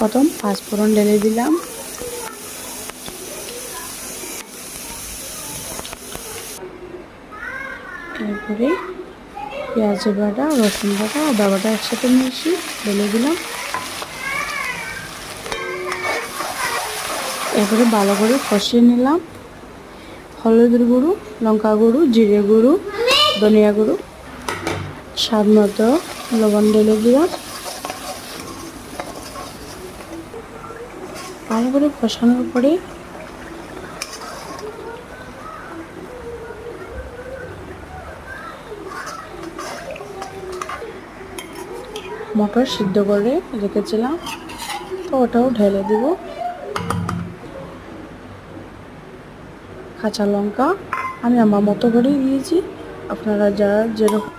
প্রথম পাঁচফোড়ন ঢেলে দিলাম, এরপরে পেঁয়াজ বাটা, রসুন বাটা, আদা বাটা একসাথে মিশিয়ে ঢেলে দিলাম। এরপরে ভালো করে কষিয়ে নিলাম। হলুদের গুঁড়ো, লঙ্কা গুঁড়ো, জিরে গুঁড়ো, ধনিয়া গুঁড়ো, স্বাদ মতো লবণ ঢেলে দিলাম। ভালো করে কষানোর পরে মটর সিদ্ধ করে রেখেছিলাম, তো ওটাও ঢেলে দিব। কাঁচা লঙ্কা আমি আমার মতো করেই দিয়েছি, আপনারা যারা যেরকম